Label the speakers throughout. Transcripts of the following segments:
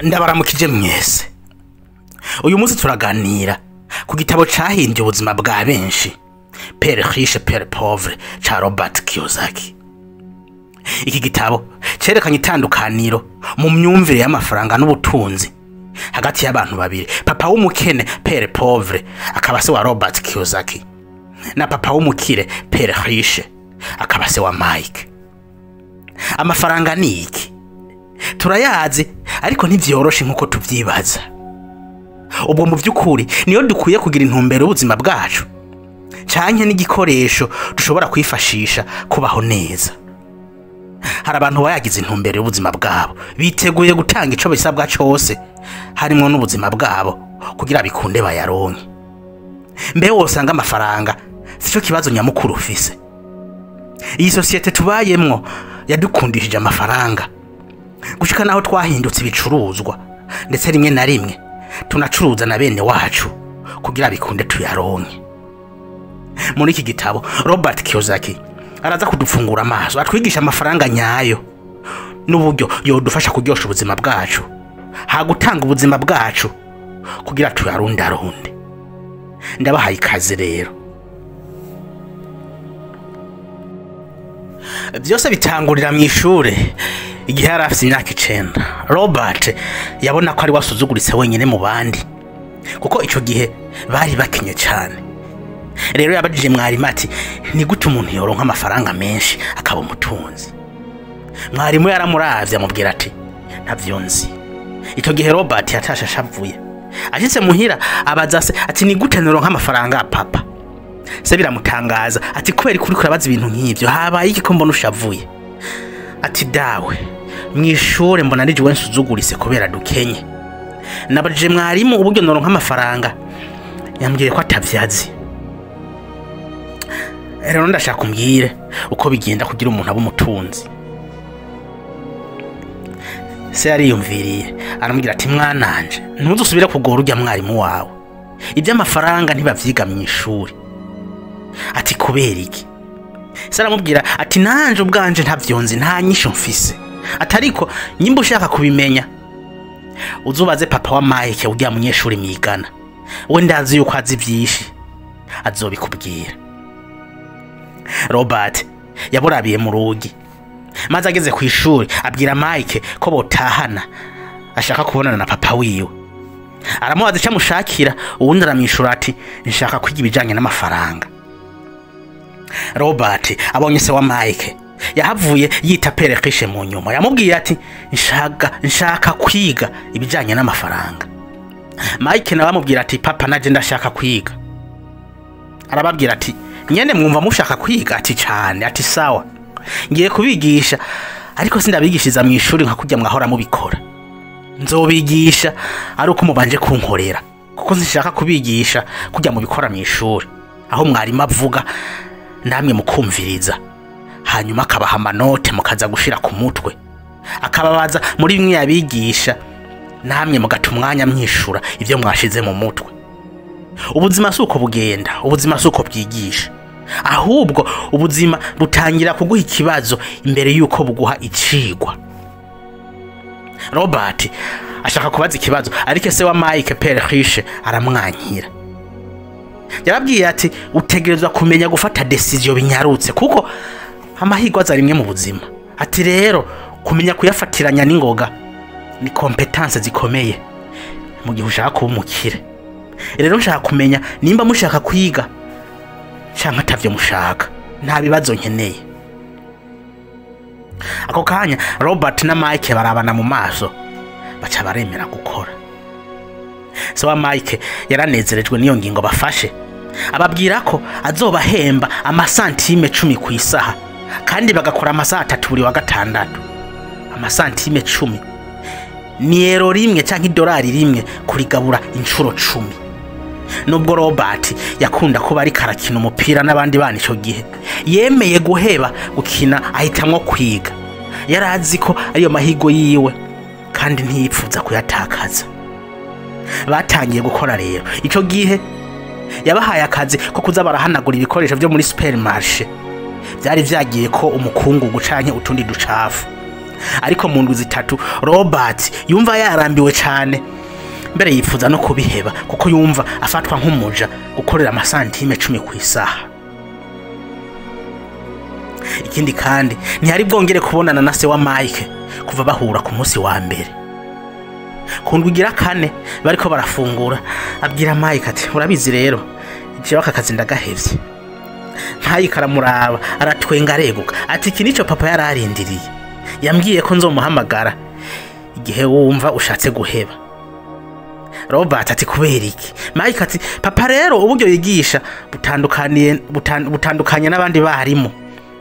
Speaker 1: Ndabaramukije mwese. Uyu munsi turaganira ku gitabo cahinduye ubuzima bwa benshi, Père riche Père pauvre ca Robert Kiyosaki. Iki gitabo cerekanye itandukaniro mu myumvire y'amafaranga n'ubutunzi hagati y'abantu babiri, papa w'umukene Père pauvre akaba se wa Robert Kiyosaki na papa w'umukire Père riche akaba se wa Mike. Amafaranga ni iki? Turayazi ariko ntivyoroshe nkuko tuvyibaza. Ubwo mu by'ukuri niyo dukwiye kugira intumbero y'ubuzima bwacu, canke n'igikoresho dushobora kwifashisha kubaho neza. Hari abantu bayagize intumbero y'ubuzima bwabo, biteguye gutanga ico bisabwa cose harimo n'ubuzima bwabo kugira bikunde bayaronke. Mbe wosanga amafaranga sico kibazo nyamukuru ufise. Iyi societe tubayemwo yadukundishije amafaranga gushika naho twahindutse ibicuruzwa, ndetse rimwe na rimwe tunacuruza na bene wacu kugira bikunde tuyaronke. Muri iki gitabo Robert Kiyosaki araza kudufungura amaso, atwigisha amafaranga nyayo n'uburyo yodufasha kuryosha ubuzima bwacu, hagutanga ubuzima bwacu kugira tuyarundarunde. Ndabahaye ikaze rero. Byose bitangurira mu ishure igihe yari afite imyaka 9. Robert yabona ko ari wasuzuguritse wenyine mu bandi, kuko ico gihe bari bakenye cyane. Rero yabajije mwarimu ati, ni gute umuntu yoronka amafaranga menshi akaba umutunzi? Mwarimu yaramuravye amubwira ati, ntavyo nzi. Ico gihe Robert yatasha ashavuye, ashitse muhira abaza se ati, ni gute noronka amafaranga papa? Se biramutangaza ati, kubera kuri kurabaza ibintu nk'ivyo, habaye iki ko mbona ushavuye? Ati, dawe mwishure mbona ari jewe nsuzuguritse kubera dukenye. Nabajije mwarimu uburyo noronka amafaranga, yambwiye ko atavyazi. Rero ndashaka kumbwire uko bigenda kugira umuntu aba umutunzi. Se yariyumviriye aramubwira ati, mwananje ntuzusubire kugora urya mwarimu wawe, iby'amafaranga ntibavyiga mu ishuri. Ati, kubera iki? Se aramubwira ati, nanje ubwanje ntavyonzi, nta nyisho mfise. Atariko nyimba ushaka kubimenya uzubaze papa wa Mike urya munyeshuri mwigana, we ndazi yuko azi vyinshi azobikubwira. Robert yaburabiye mu rugi, maze ageze ku ishuri abwira Mike ko botahana, ashaka kubonana na papa wiwe. Aramubaza ico amushakira, uwundi aramwishura ati, nshaka kwiga ibijanye n'amafaranga. Robert abonye se wa Mike yahavuye yita Père riche mu nyuma, yamubwiye ati, nshaka kwiga ibijanye n'amafaranga. Mike nawe amubwira ati, papa naje ndashaka kwiga. Arababwira ati, nyene mwumva mushaka kwiga? Ati, cyane. Ati, sawa, ngiye kubigisha ariko sindabigishiriza mu ishuri nka kujya mwahora mubikora. Nzobigisha ari uko mubanje kunkorera, kuko nshaka kubigisha kujya mubikora mu ishuri, aho mwarimu avuga namwe mukumviriza, hanyuma akabaha amanote mukaza gushira ku mutwe, akababaza muri bimwe yabigisha, namwe mugata umwanya mwishura ivyo mwashize mu mutwe. Ubuzima suko bugenda, ubuzima suko bwigisha, ahubwo ubuzima butangira kuguha ikibazo imbere yuko buguha icigwa. Robert ashaka kubaza ikibazo, ariko se wa Mike Père riche aramwankira. Yarabwiye ati, utegerezwa kumenya gufata decision binyarutse, kuko amahirwe aza rimwe mu buzima. Ati, rero kumenya kuyafatiranya n'ingoga ni competence zikomeye mu gihe ushaka kuba umukire. Rero nshaka kumenya nimba mushaka kwiga canke atavyo mushaka, nta bibazo nkeneye. Ako kanya Robert na Mike barabana mu maso, baca baremera gukora. So wa Mike yaranezerejwe niyo ngingo bafashe, ababwira ko azobahemba amasantime 10 ku isaha, kandi bagakora amasaha 3 buri wa gatandatu. Amasantime 10 ni euro rimwe canke $1 rimwe kurigabura inshuro 10. Nubwo Robert yakunda kuba ari karakina umupira n'abandi bana ico gihe, yemeye guheba gukina ahitamwo kwiga. Yarazi ko ariyo mahigo yiwe kandi ntiyipfuza kuyatakaza. Batangiye gukora rero. Ico gihe yabahaye akazi ko kuza barahanagura ibikoresho byo muri supermarché. Byari vyagiye ko umukungugu canke utundi ducafu. ariko mu ndwi zitatu Robert yumva yarambiwe cyane, mbere yifuza no kubiheba kuko yumva afatwa nk'umuja gukorera amasantime 10 ku isaha. Ikindi kandi ntihari bwongere kubonana na se wa Mike kuva bahura ku munsi wa mbere. Ku ndwi igira kane bariko barafungura abwira Mike ati urabizi rero jewe aka kazi ndagahevye. Mike aramuraba aratwenga areguka ati iki nico papa yararindiriye, yambwiye ko nzomuhamagara igihe wumva ushatse guheba. Robert ati kubera iki? Mike ati papa rero uburyo yigisha butandukanye n'abandi barimo,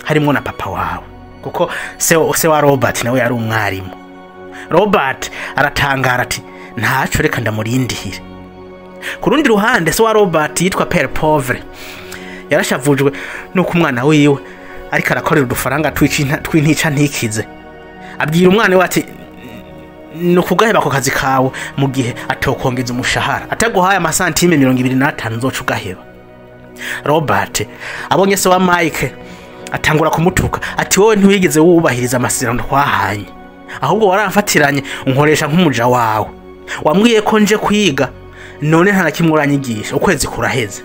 Speaker 1: harimo na papa wawe kuko se wa Robert nawe yari umwarimu. Robert aratangara ati ntaco reka ndamurindihire. Ku rundi ruhande se wa Robert yitwa Père Pauvre yarashavujwe nuko umwana wiwe ariko arakorera udufaranga tw'intica ntikize. Abwira umwana we ati nukugaheba ko kazi kawe mu gihe atokongeza umushahara, ataguhaye amasantime 25 nzoca ugaheba. Robert abonye se wa Mike atangura kumutuka ati wowe ntiwigeze wubahiriza amasezerano twahanye, ahubwo waramfatiranye unkoresha nk'umuja wawe. Wambwiye ko nje kwiga none nta nakimwe uranyigisha, ukwezi kuraheze.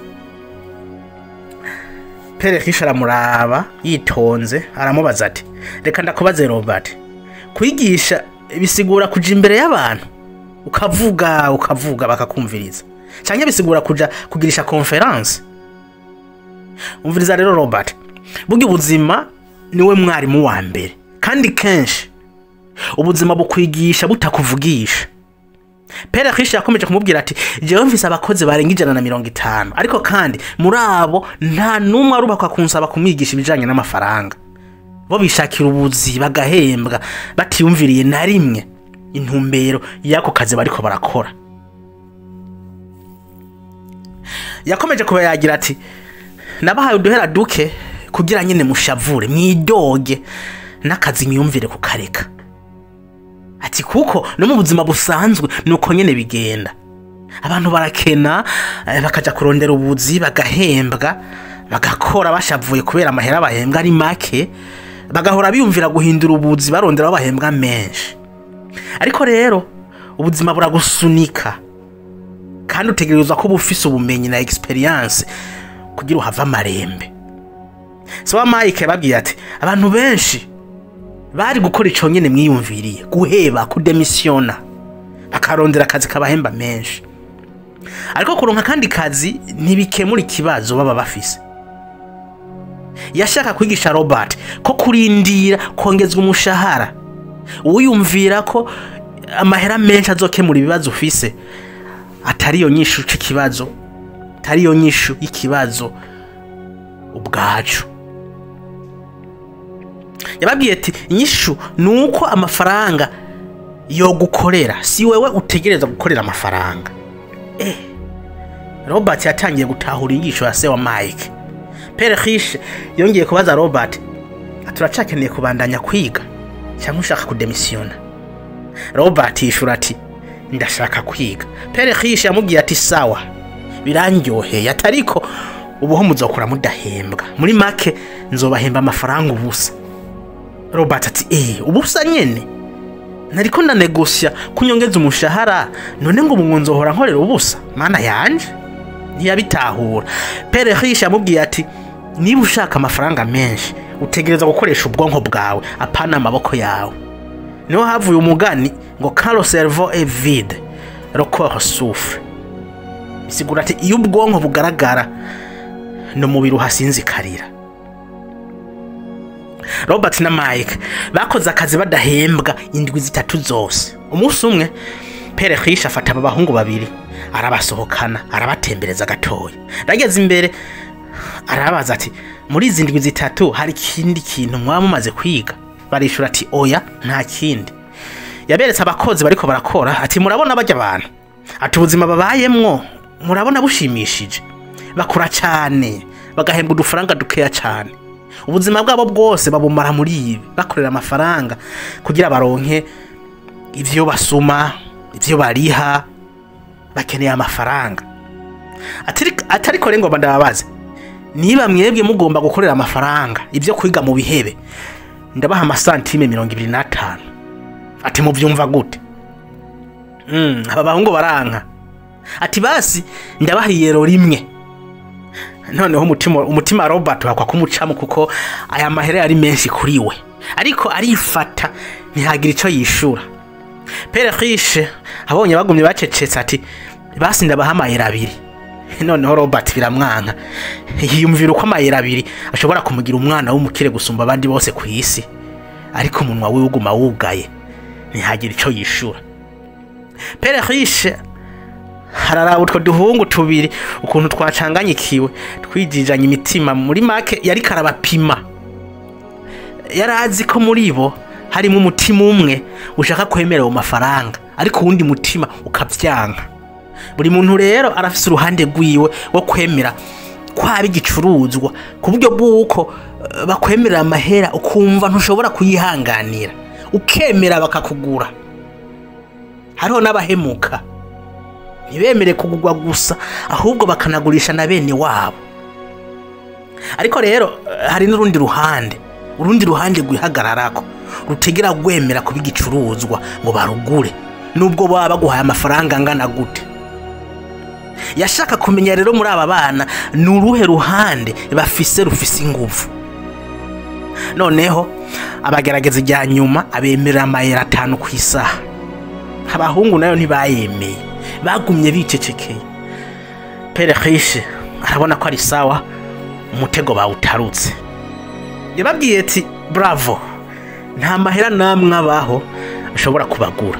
Speaker 1: Pere Riche aramuraba yitonze aramubaza ati reka ndakubaze Robert, kwigisha bisigura kuja imbere y'abantu ukavuga bakakumviriza, cyangwa bisigura kugirisha conference? Umviriza rero Robert, burya ubuzima niwe mwarimu wa mbere, kandi kenshi ubuzima bukwigisha butakuvugisha. Pere Riche yakomeje kumubwira ati jewe mfise abakozi barenga 150, ariko kandi muri abo nta numwe arubakwa kunsaba kumwigisha ibijanye n'amafaranga. Bo bishakira ubuzi bagahembwa batiyumviriye na rimwe intumbero yako kazi bariko barakora. Yakomeje kuba yagira ati nabahaye uduhera duke kugira nyene mushavure mwidoge n'akazi myumvire kukareka. Ati kuko no mu buzima busanzwe nuko nyene bigenda, abantu barakena bakaja kurondera ubuzi bagahembwa bagakora bashavuye kubera amahera bahembwa ari make, bagahora biyumvira guhindura ubuzi barondera bahembwa menshi. Ariko rero ubuzima buragusunika kandi utegerezwa ko bufise ubumenyi na experience kugira uhava amarembe. So wa Mike babwiye ati abantu benshi bari gukora ico nyene mwiyumviriye, guheba kudemisiona bakarondera akazi kabahemba menshi, ariko kuronka kandi kazi ntibikemura ikibazo baba bafise. Yashaka kwigisha Robert ko kurindira kongezwa umushahara uyumvira ko amahera menshi azokemura ibibazo ufise atari yo nyishu c'ikibazo, atari yo nyishu y'ikibazo ubwacu. Yababwiye ati inyishu nuko amafaranga yo gukorera, si wewe utegereza gukorera amafaranga. Robert yatangiye gutahura ingisho ya se wa Mike. Pere Riche yongeye kubaza Robert aturacakeneye kubandanya kwiga cyangwa ushaka kudemisiona. Robert yishura ati ndashaka kwiga. Pere Riche yamubwiye ati sawa birandyoheye, atariko ubuho muzokora mudahembwa, muri make nzobahemba amafaranga ubusa. Robert ati ubusa nyene nariko ndanegosia kunyongeza umushahara, none ngo nzohora nkorera ubusa mana yanje? Ntiyabitahura. Pere Riche yamubwiye ati niba ushaka amafaranga menshi utegereza gukoresha ubwonko bwawe apana amaboko yawe. Niho havuye umugani ngo quand le cerveau est vide le corps souffre. Bisigura ati iyo ubwonko bugaragara no mubiri uhasinzikarira. Robert na Mike bakoze akazi badahembwa indwi zitatu zose. Umunsi umwe Pere Riche afata abahungu babiri arabasohokana arabatembereza gatoya. Rageze imbere arabaza ati muri izi ndwi zitatu hari kindi kintu mwamumaze kwiga? Barishura ati oya nta kindi. Yaberetse abakozi bariko barakora ati murabona bajya abantu, ati ubuzima babayemwo murabona bushimishije, bakura cyane bagahembwa udufaranga dukeya cyane, ubuzima bwabo bwose babumara muri ibi bakorera amafaranga kugira baronke ivyo basuma, ivyo bariha, bakeneye amafaranga. Atariko rero ngo ndababaze niba mwebwe mugomba gukorera amafaranga ivyo kwiga mu bihebe, ndabaha amasantime 25. Ati muvyumva gute? Aba bahungu baranka. Ati basi ndabaha iyero rimwe. Noneho umutima Robert wakwa kumucamo kuko aya mahera yari menshi kuri we, ariko arifata ntihagira ico yishura. Pere Riche abonye bagumye bacecetse ati basi ndabaha amahera 2. Noneho Robert biramwanka, yiyumvira uko amahera 2 ashobora kumugira umwana w'umukire gusumba abandi bose ku isi, ariko umunwa wiwe uguma wugaye ntihagira ico yishura. Pere Riche hararaba utwo duhungu 2 ukuntu twacanganyikiwe twijijanye imitima. Muri make yari karabapima, yarazi ko muri bo harimo umutima umwe ushaka kwemera mu mafaranga, ariko uwundi mutima ukavyanka. Buri muntu rero arafise uruhande rwiwe wo kwemera kwaba igicuruzwa, ku buryo bw'uko bakwemerera amahera ukumva ntushobora kuyihanganira, ukemera bakakugura. Hariho n'abahemuka ntibemere kugurwa gusa, ahubwo bakanagurisha na bene wabo. Ariko rero hari n'urundi ruhande rwihagararako rutegera gwemera kuba igicuruzwa ngo barugure, nubwo baba baguhaye amafaranga angana gute. Yashaka kumenya rero muri aba bana nuruhe ruhande rufise ingufu. Noneho abagerageza ijya nyuma abemerera amayera 5 ku isaha. Abahungu nayo ntibayemeye, bagumye bicecekeye. Pere Riche arabona ko ari sawa, umutego bawutarutse. Yababwiye ati bravo, nta mahera namwe abaho ashobora kubagura.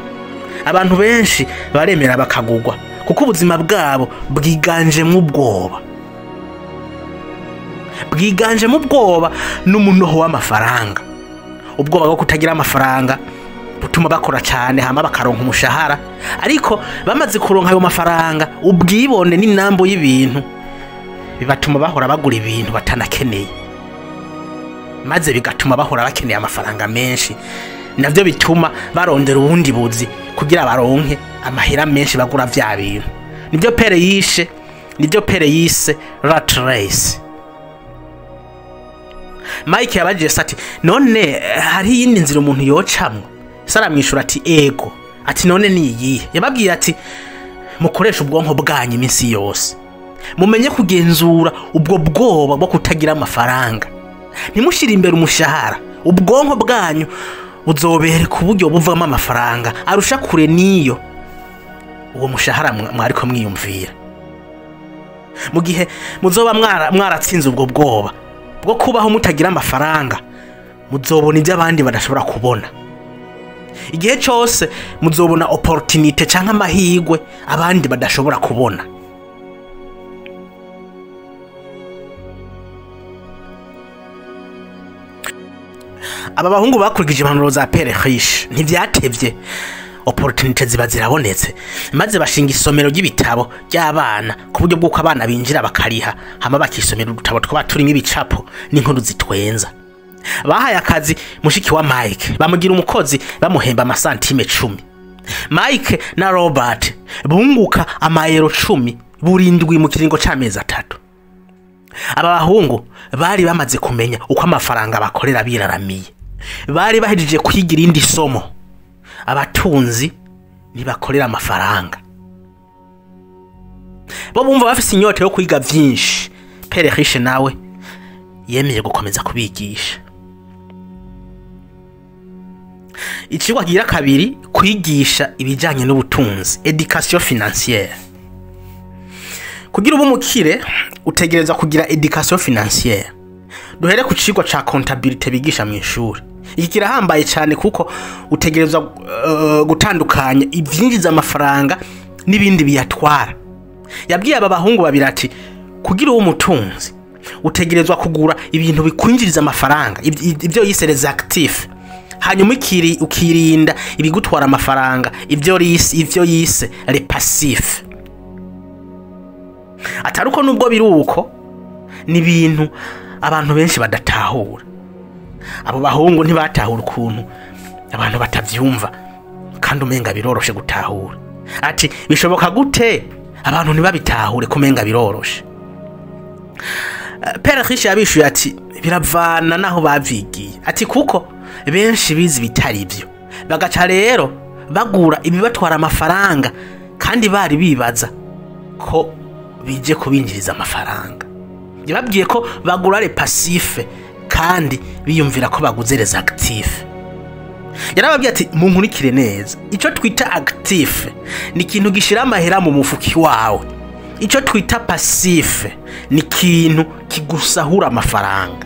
Speaker 1: Abantu benshi baremera bakagurwa kuko ubuzima bwabo bwiganjemo ubwoba n'umunoho w'amafaranga. Ubwoba bwo kutagira amafaranga butuma bakora cyane hama bakaronka umushahara, ariko bamaze kuronka ayo mafaranga ubwibone n'inambo y'ibintu bibatuma bahora bagura ibintu batanakeneye, maze bigatuma bahora bakeneye amafaranga menshi. Navyo bituma barondera ubundi buzi kugira baronke amahera menshi bagura vya bintu. Nibyo Pere yise rat race. Mike yabajije ati none hari yindi nzira umuntu yocamwe? Saramwishura ati ego. Ati none ni iyihe? Yababwiye ati mukoresha ubwonko bwanyu iminsi yose, mumenye kugenzura ubwo bwoba bwo kutagira amafaranga. Nimushira imbere umushahara, ubwonko bwanyu buzobere ku buryo buvamo amafaranga arusha kure niyo uwo mushahara mwariko mwiyumvira. Mu gihe muzoba mwaratsinze ubwo bwoba bwo kubaho mutagira amafaranga, muzobona ibyo abandi badashobora kubona. Igihe cyose muzobona opportunity canke amahigwe abandi badashobora kubona. Aba bahungu bakurikije impanuro za Pere Riche ntivyatevye, opportunity ziba zirabonetse, maze bashinga isomero ry'ibitabo by'abana ku buryo bw'uko abana binjira bakariha hama bakisomera udutabo twaba turimo ibicapo n'inkuru zitwenza. Bahaye akazi mushiki wa Mike, bamugira umukozi bamuhemba amasantime 10. Mike na Robert bunguka amayero 10 burindwi mu kiringo c'amezi 3. Aba bahungu bari bamaze kumenya uko amafaranga bakorera biraramiye, bari bahejeje kwigira indi somo. Abatunzi nibakorera amafaranga, bo bumva bafise inyota yo kwiga vyinshi. Pere Riche nawe yemeye gukomeza kubigisha. Icigwa gira kabiri, kwigisha ibijanye n'ubutunzi, education financière. Kugira ubumukire utegereza kugira education financière. Duhere ku cigwa ca comptabilité bigisha mu ishuri. Iki kirahambaye cyane kuko utegereza gutandukanya ivyinjiza amafaranga n'ibindi biyatwara. Yabwiye aba bahungu babiri ati kugira uwo mutunzi utegerezwa kugura ibintu bikwinjiriza amafaranga, ibyo yise les actifs, hanyuma ukirinda ibigutwara amafaranga, ibyo yise les passifs. Ataruko nubwo biruko ni ibintu abantu benshi badatahura. Abo bahungu ntibatahura ukuntu abantu batavyumva kandi umenga biroroshe gutahura. Ati bishoboka gute abantu ntibabitahure kumenga biroroshe? Pere Riche yabishuye ati biravana naho bavigiye. Ati kuko benshi bizi bitari byo bagaca rero bagura ibibatwara amafaranga kandi bari bibaza ko bije kubinjiriza amafaranga. Yababwiye ko bagura les passifs kandi biyumvira ko baguze les actifs. Yarababwiye ati munkurikire neza, ico twita actif ni ikintu gishira amahera mu mufuki wawe, ico twita passif ni ikintu kigusahura amafaranga.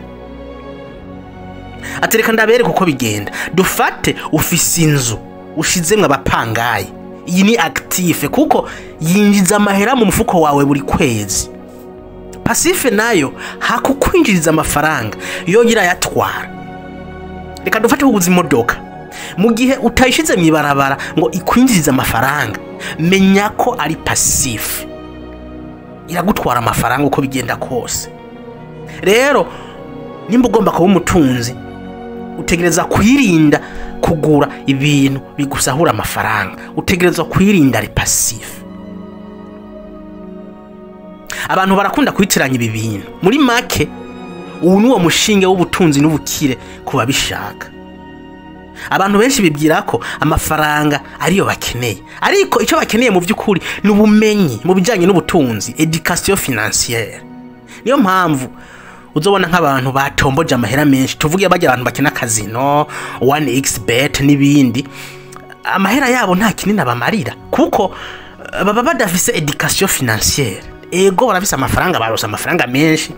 Speaker 1: Atereka ndabere kuko bigenda. Dufate ufise inzu ushizemwe abapangayi, iyi ni actif kuko yinjiza amahera mu mufuko wawe buri kwezi. Passif nayo hakukwinjiriza amafaranga yo yatwara. Reka dufate uguze imodoka, mu gihe utayishize mwibarabara ngo ikwinjiriza amafaranga, menya ko ari passif, iragutwara amafaranga uko bigenda kose. Rero nimba ugomba kuba umutunzi, utegereza kwirinda kugura ibintu bigusahura amafaranga, utegereza kwirinda ari passif. Abantu barakunda kwitiranya ibi bintu. Muri make ubu ni wo mushinge w'ubutunzi n'ubukire kuba bishaka. Abantu benshi bibwira ko amafaranga ariyo bakeneye, ariko icyo bakeneye mu by'ukuri ni ubumenyi mu bijyanye n'ubutunzi, education financière. Niyo mpamvu uzobona nk'abantu batomboje amahera menshi, tuvuge bajya abantu bakina casino, 1xbet n'ibindi, amahera yabo nta kinini abamarira kuko baba badafise education financière. Ego barafise amafaranga, barosa amafaranga menshi,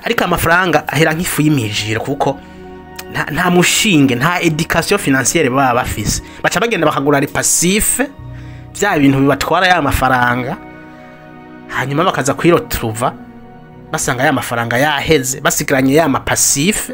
Speaker 1: ariko amafaranga ahera nk'ifu y'imijiro kuko nta mushinge, nta education financière baba bafise. Baca bagenda bakagura les passifs, bya bintu bibatwara ya mafaranga, hanyuma bakaza kwirotruva basanga ya mafaranga yaheze, basigiranye ya mapassif,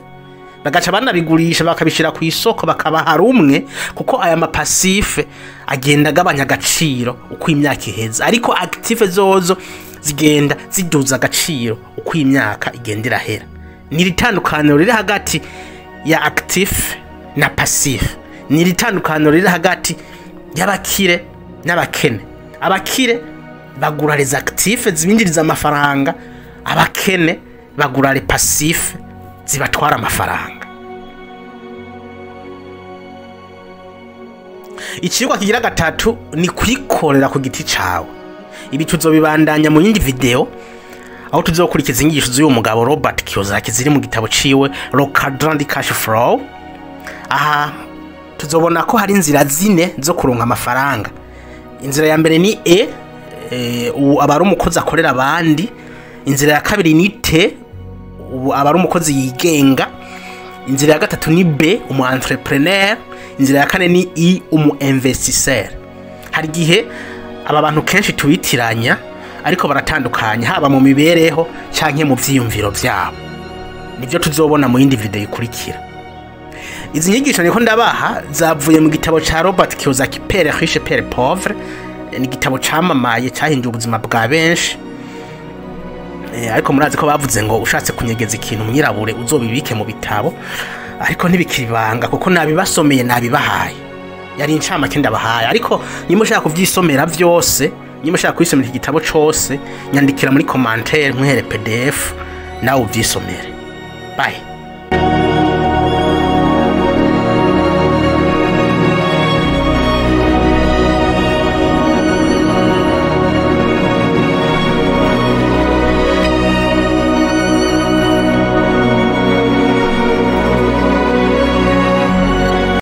Speaker 1: bagaca banabigurisha bakabishira ku isoko bakabaha rumwe, kuko aya mapassif agenda agabanya agaciro uko imyaka iheze, ariko active zozo zigenda ziduza agaciro uko imyaka igenda irahera. Ni ritandukaniro riri hagati ya active na passif, ni ritandukaniro riri hagati y'abakire n'abakene. Abakire bagura les actifs zibinjiriza amafaranga, abakene bagura les passifs zibatwara amafaranga. Ikirwa kigira gatatu ni kwikorera ku giti cawe. Ibi tuzobibandanya mu yindi video aho tuzokurikiza inyigisho z'uyu mugabo Robert Kiyosaki ziri mu gitabo ciwe Le Quadrant du Cash Flow. Aha tuzobona ko hari inzira zine zo kuronka amafaranga. Inzira ya mbere ni abari umukozi akorera abandi. Inzira ya kabiri ni T, abari umukozi yigenga. Inzira ya gatatu ni B, umu entrepreneur. Inzira ya kane ni I, umu investisseur. Hari gihe aba bantu kenshi tubitiranya, ariko baratandukanye haba mu mibereho canke mu vyiyumviro vyabo. Nivyo tuzobona mu yindi video ikurikira. Izi nyigisho niko ndabaha zavuye mu gitabo ca Robert Kiyosaki Père Riche Père Pauvre. Ni igitabo camamaye cyahinduye ubuzima bwa benshi. Ariko murazi ko bavuze ngo ushatse kunyegeza ikintu mwirabure uzobibike mu bitabo, ariko ntibikiribanga kuko nabibasomeye nabibahaye. Yari incamake ndabahaye, ariko niba ushaka kuvyisomera vyose, niba ushaka kwisomera iki gitabo cose, nyandikira muri commentaire muhere PDF nawe uvyisomere. Bye.